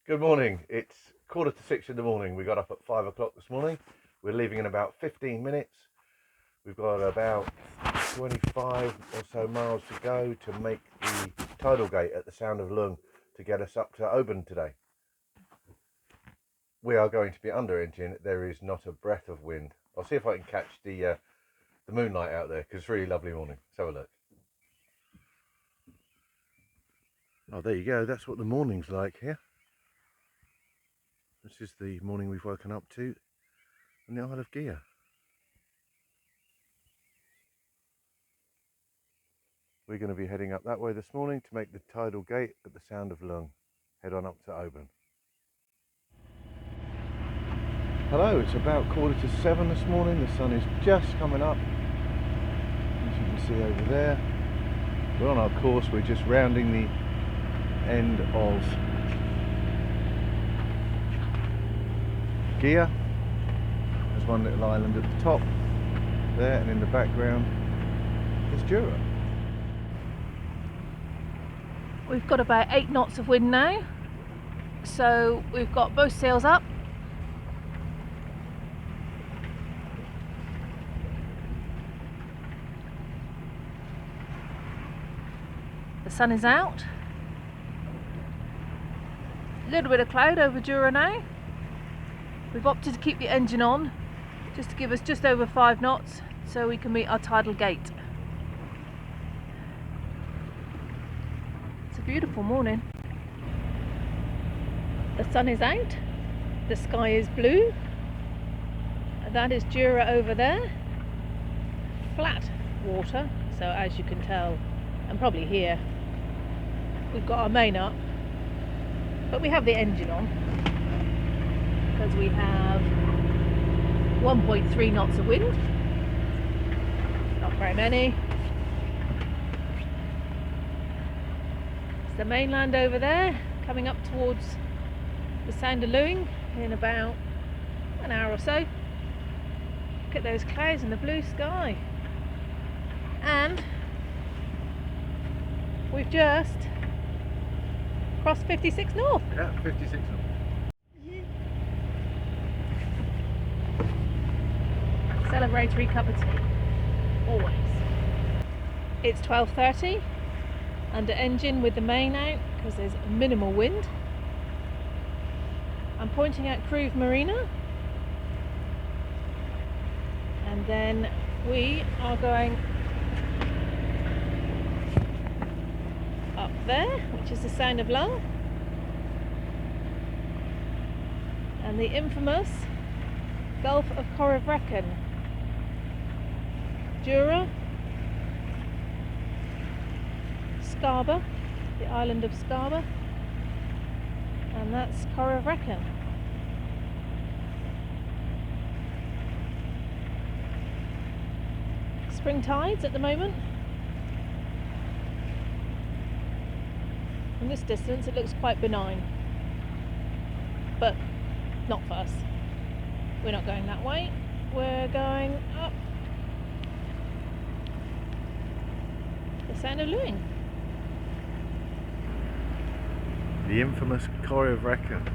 Good morning. It's 5:45 in the morning. We got up at 5 o'clock this morning. We're leaving in about 15 minutes. We've got about 25 or so miles to go to make the tidal gate at the Sound of Luing to get us up to Oban today. We are going to be under engine. There is not a breath of wind. I'll see if I can catch the moonlight out there because it's a really lovely morning. Let's have a look. Oh, there you go. That's what the morning's like here. This is the morning we've woken up to in the Isle of Gigha. We're going to be heading up that way this morning to make the tidal gate at the Sound of Luing. Head on up to Oban. Hello, it's about 6:45 this morning. The sun is just coming up, as you can see over there. We're on our course. We're just rounding the end of Gigha. There's one little island at the top there, and in the background is Gigha. We've got about 8 knots of wind now, so we've got both sails up. The sun is out. A little bit of cloud over Gigha now. We've opted to keep the engine on just to give us just over 5 knots so we can meet our tidal gate. It's a beautiful morning. The sun is out, the sky is blue, and that is Gigha over there. Flat water, so as you can tell, and probably hear, we've got our main up, but we have the engine on because we have 1.3 knots of wind, not very many. It's the mainland over there, coming up towards the Sound of Luing in about an hour or so. Look at those clouds in the blue sky, and we've just crossed 56 north. Yeah, 56 north. Celebratory cup of tea, always. It's 12:30, under engine with the main out because there's minimal wind. I'm pointing at Corryvreckan Marina, and then we are going up there, which is the Sound of Luing, and the infamous Gulf of Corryvreckan. Gigha, Scarborough, the island of Scarborough, and that's Corryvreckan. Spring tides at the moment. From this distance it looks quite benign, but not for us. We're not going that way, we're going up the Sound of Luing. The infamous Corryvreckan.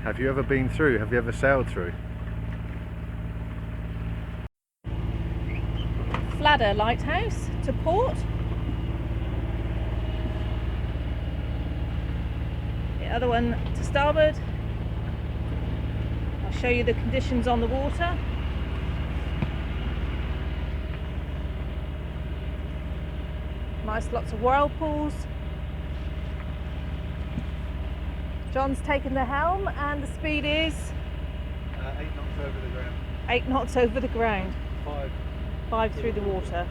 Have you ever been through? Have you ever sailed through? Fladder lighthouse to port. The other one to starboard. I'll show you the conditions on the water. Nice, lots of whirlpools. John's taken the helm and the speed is 8 knots over the ground. 8 knots over the ground. 5 through the water.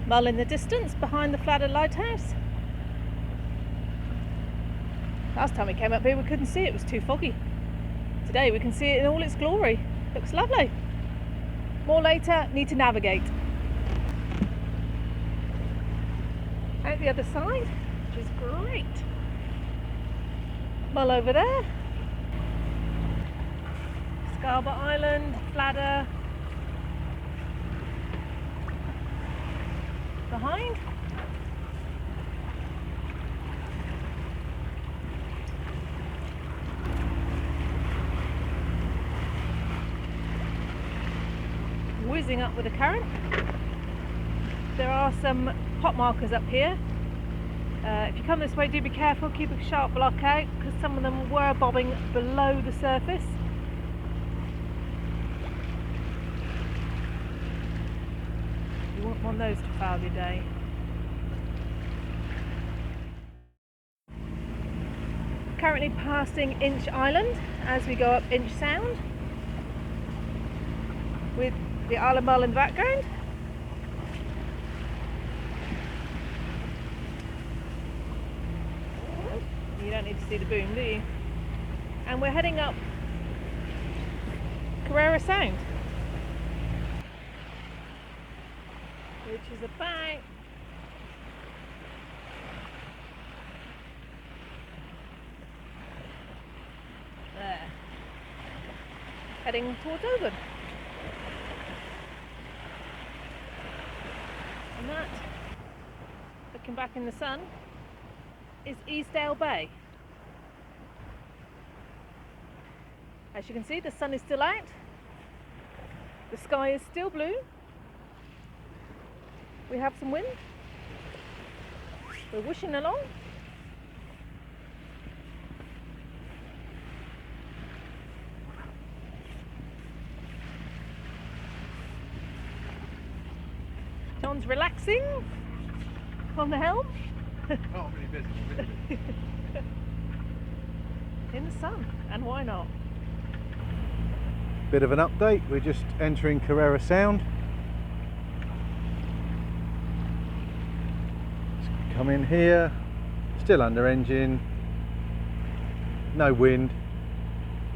Mull in the distance behind the Fladder lighthouse. Last time we came up here we couldn't see it, it was too foggy. Today we can see it in all its glory. Looks lovely. More later, need to navigate. take the other side, which is great. Mull over there. Scarborough Island, Fladder behind. Whizzing up with the current. There are some pot markers up here. If you come this way, do be careful, keep a sharp look out, because some of them were bobbing below the surface. You wouldn't want those to foul your day. Currently passing Inch Island as we go up Inch Sound, with the Isle of Mull in the background. You don't need to see the boom, do you? And we're heading up Kerrera Sound, which is about there, heading towards Oban. And that, looking back in the sun, is Eastdale Bay. As you can see, the sun is still out, the sky is still blue, we have some wind, we're whooshing along. John's relaxing on the helm. Oh, I'm really busy. In the sun, and why not? Bit of an update, we're just entering Kerrera Sound. Just come in here, still under engine, no wind.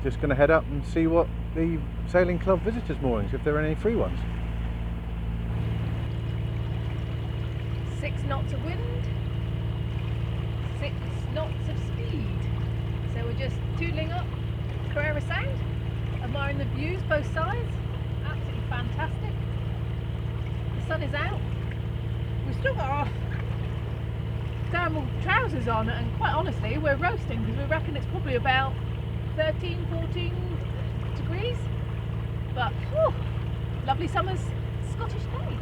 Just going to head up and see what the sailing club visitors moorings, if there are any free ones. 6 knots of wind, 6 knots of speed. So we're just tootling up Kerrera Sound, admiring the views both sides. Absolutely fantastic. The sun is out. We've still got our thermal trousers on, and quite honestly we're roasting, because we reckon it's probably about 13, 14 degrees. But whew, lovely summer's Scottish day.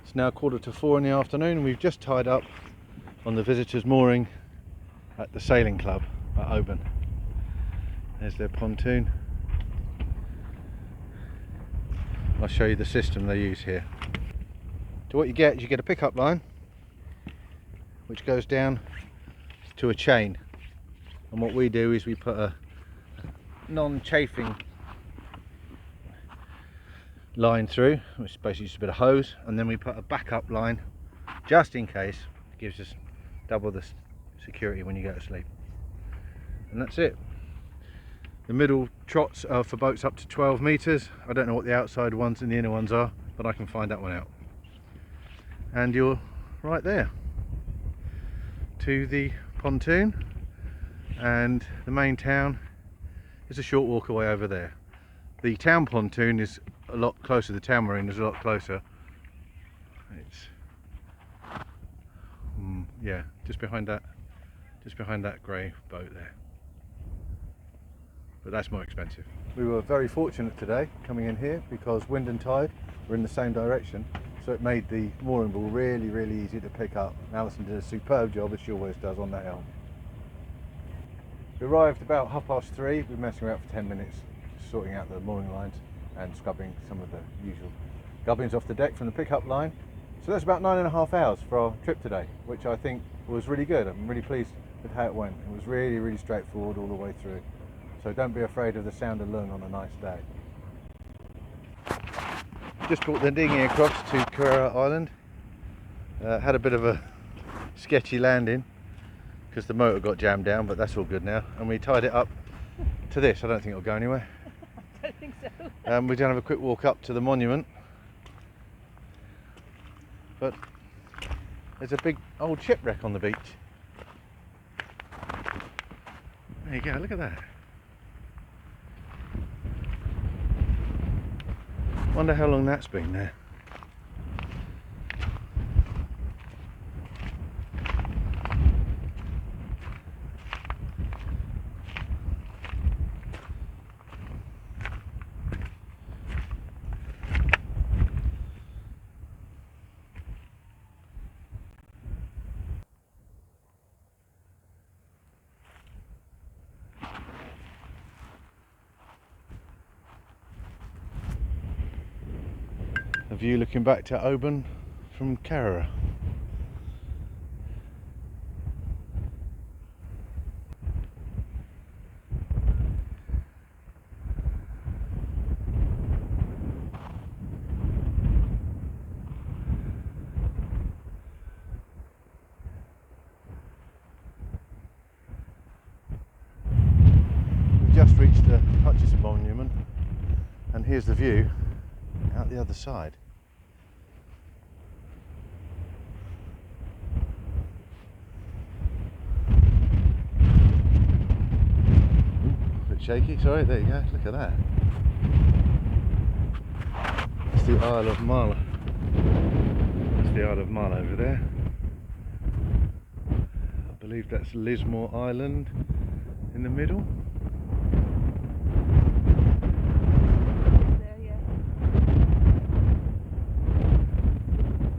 It's now 4:15 in the afternoon and we've just tied up on the visitors mooring at the sailing club at Oban. There's their pontoon. I'll show you the system they use here. So what you get is you get a pickup line which goes down to a chain, and what we do is we put a non-chafing line through, which is basically just a bit of hose, and then we put a backup line just in case. It gives us double the security when you go to sleep, and that's it. The middle trots are for boats up to 12 meters. I don't know what the outside ones and the inner ones are, but I can find that one out. And you're right there to the pontoon, and the main town is a short walk away over there. The town pontoon is a lot closer, the town marine is a lot closer. It's yeah, just behind that grey boat there. But that's more expensive. We were very fortunate today coming in here because wind and tide were in the same direction, so it made the mooring ball really easy to pick up. Alison did a superb job, as she always does, on that helm. We arrived about 3:30. We've been messing around for 10 minutes sorting out the mooring lines and scrubbing some of the usual gubbins off the deck from the pickup line. So that's about 9.5 hours for our trip today, which I think was really good. I'm really pleased with how it went. It was really straightforward all the way through. So don't be afraid of the Sound of Luing on a nice day. Just brought the dinghy across to Kerrera Island. Had a bit of a sketchy landing because the motor got jammed down, but that's all good now. And we tied it up to this. I don't think it'll go anywhere. I don't think so. We're going to have a quick walk up to the monument. But There's a big old shipwreck on the beach. There you go, look at that. Wonder how long that's been there. A view looking back to Oban from Kerrera. We've just reached the Hutchison Monument, and here's the view out the other side. Shaky, sorry, there you go, look at that. It's the Isle of Marla. It's the Isle of Marla over there. I believe that's Lismore Island in the middle. There, yeah.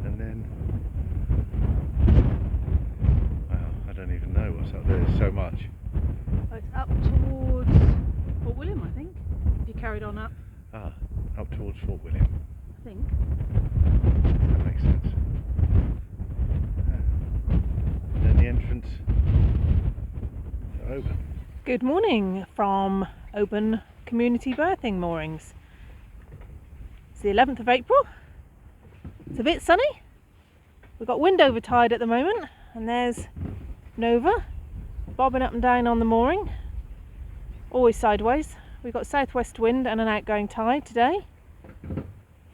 And then, well, I don't even know what's up there, there's so much. Oh, it's up towards Fort William, I think. If you carried on up, Ah, up towards Fort William. I think. That makes sense. And then the entrance to Oban. Good morning from Oban Community Berthing Moorings. It's the 11th of April. It's a bit sunny. We've got wind over tide at the moment, and there's Nova bobbing up and down on the mooring, always sideways. We've got southwest wind and an outgoing tide today.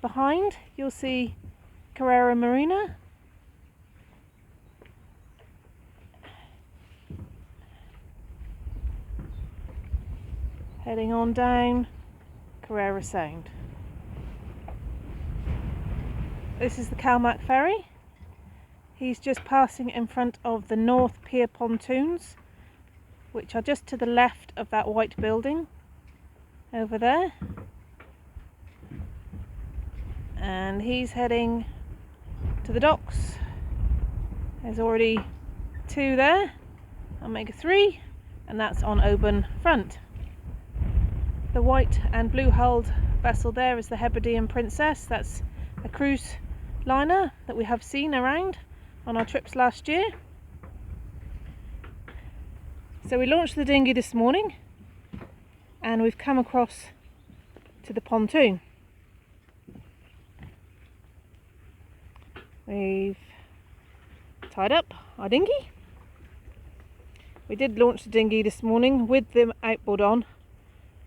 Behind you'll see Kerrera Marina. Heading on down Kerrera Sound. This is the Calmac ferry. He's just passing in front of the North Pier pontoons, which are just to the left of that white building over there. And he's heading to the docks. There's already two there. I'll make a three, and that's on Oban front. The white and blue hulled vessel there is the Hebridean Princess. That's a cruise liner that we have seen around on our trips last year. So we launched the dinghy this morning, and we've come across to the pontoon. We've tied up our dinghy. We did launch the dinghy this morning with the outboard on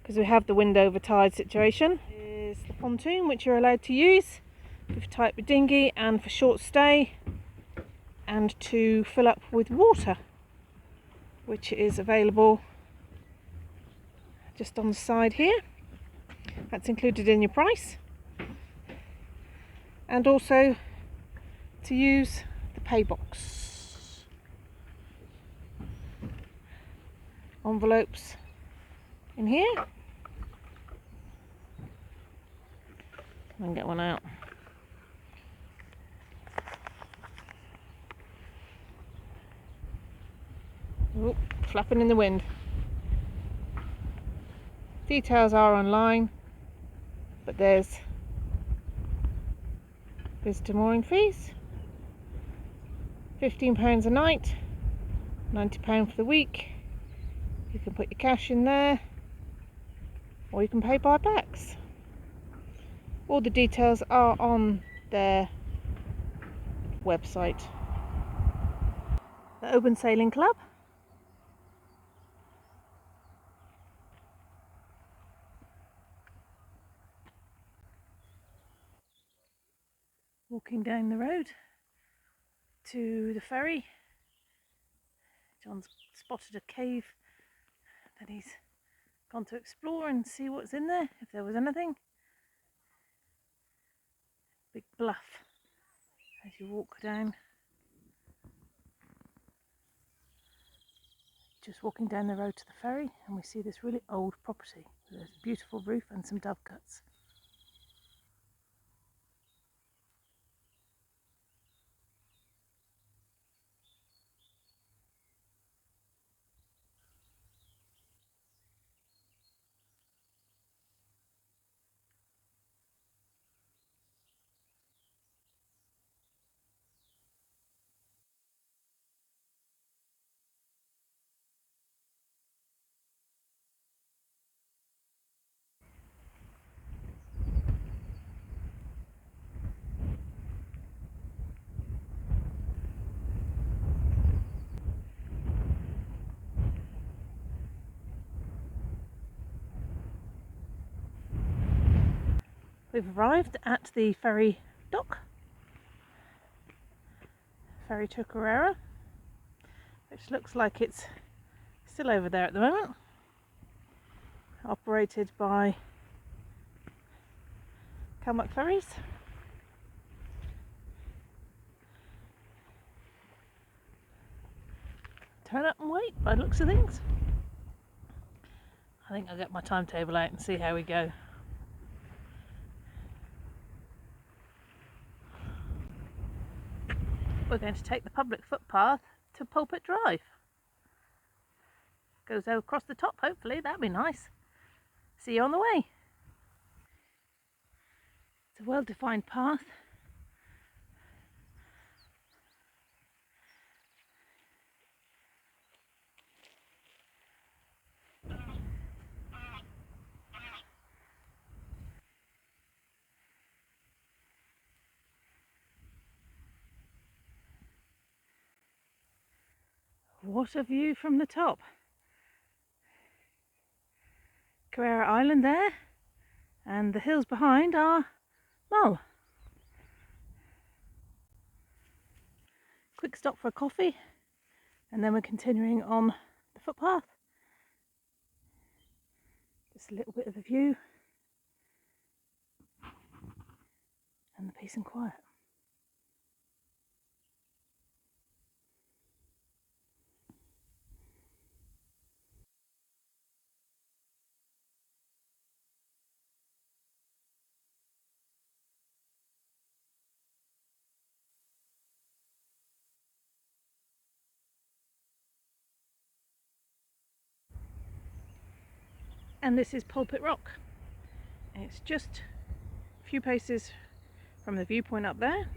because we have the wind over tide situation. This is the pontoon which you're allowed to use for type of dinghy and for short stay, and to fill up with water, which is available just on the side here. That's included in your price. And also to use the pay box. Envelopes in here. I can get one out. Oop, flapping in the wind. Details are online, but there's visitor mooring fees, £15 a night, £90 for the week. You can put your cash in there, or you can pay by backs. All the details are on their website. The Oban Sailing Club. Walking down the road to the ferry. John's spotted a cave that he's gone to explore and see what's in there, if there was anything. Big bluff as you walk down. Just walking down the road to the ferry, and we see this really old property with a beautiful roof and some dovecotes. We've arrived at the ferry dock, ferry to Kerrera, which looks like it's still over there at the moment, operated by Calmuck Ferries. Turn up and wait by the looks of things. I think I'll get my timetable out and see how we go. We're going to take the public footpath to Pulpit Drive. Goes across the top, hopefully, that'd be nice. See you on the way. It's a well-defined path. What a view from the top. Kerrera Island there, and the hills behind are Mull. Quick stop for a coffee, and then we're continuing on the footpath. Just a little bit of a view and the peace and quiet. And this is Pulpit Rock. It's just a few paces from the viewpoint up there.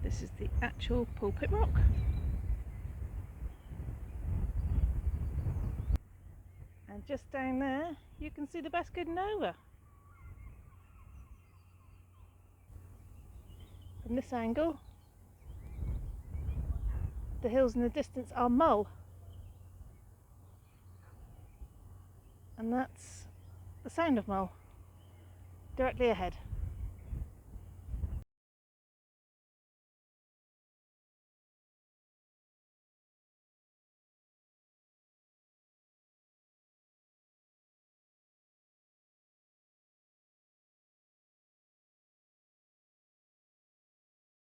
This is the actual Pulpit Rock. And just down there you can see the Basket Nova. From this angle, the hills in the distance are Mull. And that's the Sound of Luing, directly ahead.